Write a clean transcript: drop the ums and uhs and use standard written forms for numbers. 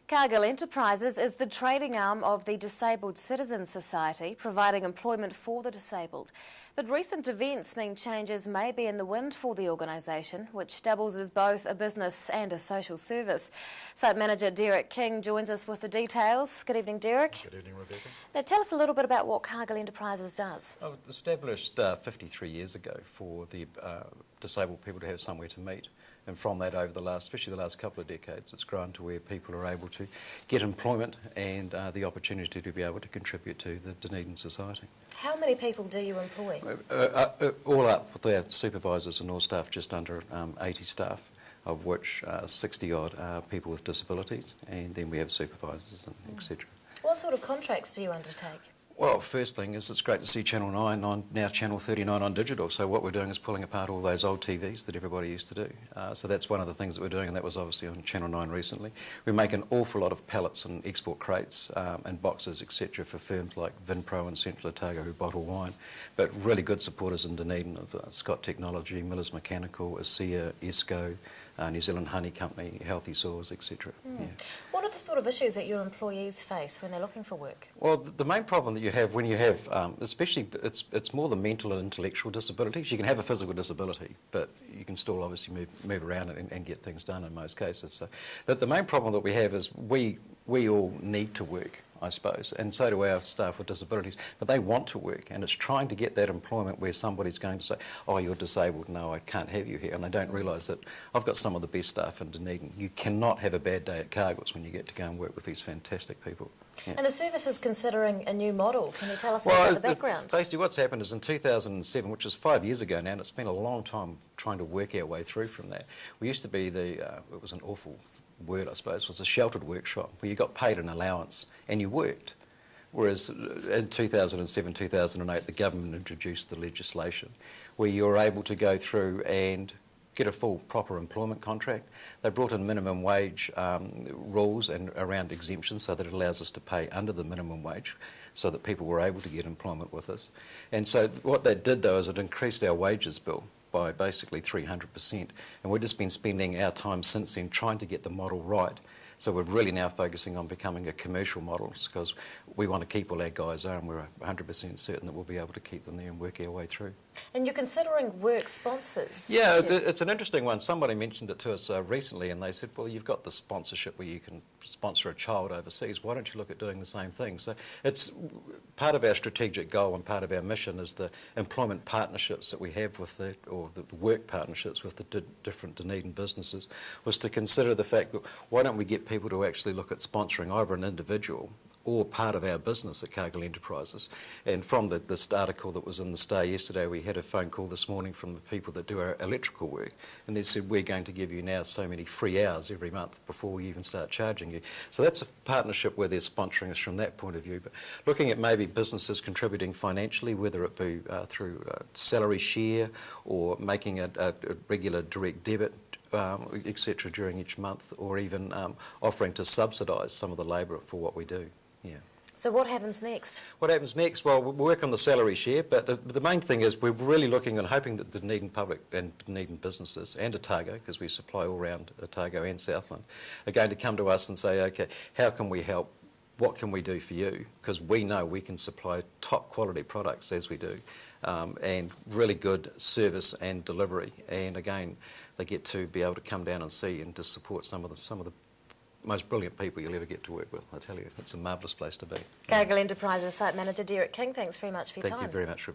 Cargill Enterprises is the trading arm of the Disabled Citizens Society, providing employment for the disabled. But recent events mean changes may be in the wind for the organisation, which doubles as both a business and a social service. Site manager Derek King joins us with the details. Good evening, Derek. Good evening, Rebecca. Now tell us a little bit about what Cargill Enterprises does. Established 53 years ago for the disabled people to have somewhere to meet. And from that, over the last, especially the last couple of decades, it's grown to where people are able to get employment and the opportunity to be able to contribute to the Dunedin society. How many people do you employ? All up with our supervisors and all staff, just under 80 staff, of which 60-odd are people with disabilities, and then we have supervisors and etc. What sort of contracts do you undertake? Well, first thing is it's great to see Channel 9 on, now Channel 39 on digital, so what we're doing is pulling apart all those old TVs that everybody used to do. So that's one of the things that we're doing, and that was obviously on Channel 9 recently. We make an awful lot of pallets and export crates and boxes, etc. for firms like Vinpro and Central Otago who bottle wine, but really good supporters in Dunedin of Scott Technology, Miller's Mechanical, ASEA, ESCO, New Zealand Honey Company, Healthy Soils, etc. Yeah. What are the sort of issues that your employees face when they're looking for work? Well, the main problem that you have when you have, especially it's more the mental and intellectual disabilities. You can have a physical disability, but you can still obviously move around and get things done in most cases. So the main problem that we have is we all need to work, I suppose, and so do our staff with disabilities, but they want to work, and it's trying to get that employment where somebody's going to say, oh, you're disabled, no, I can't have you here, and they don't realise that I've got some of the best staff in Dunedin. You cannot have a bad day at Cargill's when you get to go and work with these fantastic people. Yeah. And the service is considering a new model. Can you tell us about the background? Basically what's happened is in 2007, which is 5 years ago now, and it's been a long time trying to work our way through from that. We used to be it was an awful word I suppose, was a sheltered workshop where you got paid an allowance and you worked. Whereas in 2007, 2008 the government introduced the legislation where you were able to go through and get a full proper employment contract. They brought in minimum wage rules and around exemptions so that it allows us to pay under the minimum wage so that people were able to get employment with us. And so what that did though is it increased our wages bill by basically 300%, and we've just been spending our time since then trying to get the model right. So we're really now focusing on becoming a commercial model because we want to keep all our guys there, and we're 100% certain that we'll be able to keep them there and work our way through. And you're considering work sponsors? Yeah, it's an interesting one. Somebody mentioned it to us recently, and they said, well, you've got the sponsorship where you can sponsor a child overseas. Why don't you look at doing the same thing? So it's part of our strategic goal and part of our mission is the employment partnerships that we have with the work partnerships with the different Dunedin businesses, was to consider the fact that why don't we get people to actually look at sponsoring either an individual or part of our business at Cargill Enterprises. And from this article that was in the Star yesterday, we had a phone call this morning from the people that do our electrical work, and they said, we're going to give you now so many free hours every month before we even start charging you. So that's a partnership where they're sponsoring us from that point of view. But looking at maybe businesses contributing financially, whether it be through salary share or making a regular direct debit, etc. during each month, or even offering to subsidise some of the labour for what we do. Yeah. So what happens next? What happens next? Well, we'll work on the salary share, but the main thing is we're really looking and hoping that the Dunedin public and Dunedin businesses and Otago, because we supply all around Otago and Southland, are going to come to us and say, okay, how can we help? What can we do for you? Because we know we can supply top quality products as we do, and really good service and delivery. And again, they get to be able to come down and see and to support some of the most brilliant people you'll ever get to work with. I tell you, it's a marvellous place to be. Cargill Enterprises Site Manager Derek King, thanks very much for your time. Thank you very much, Rebecca.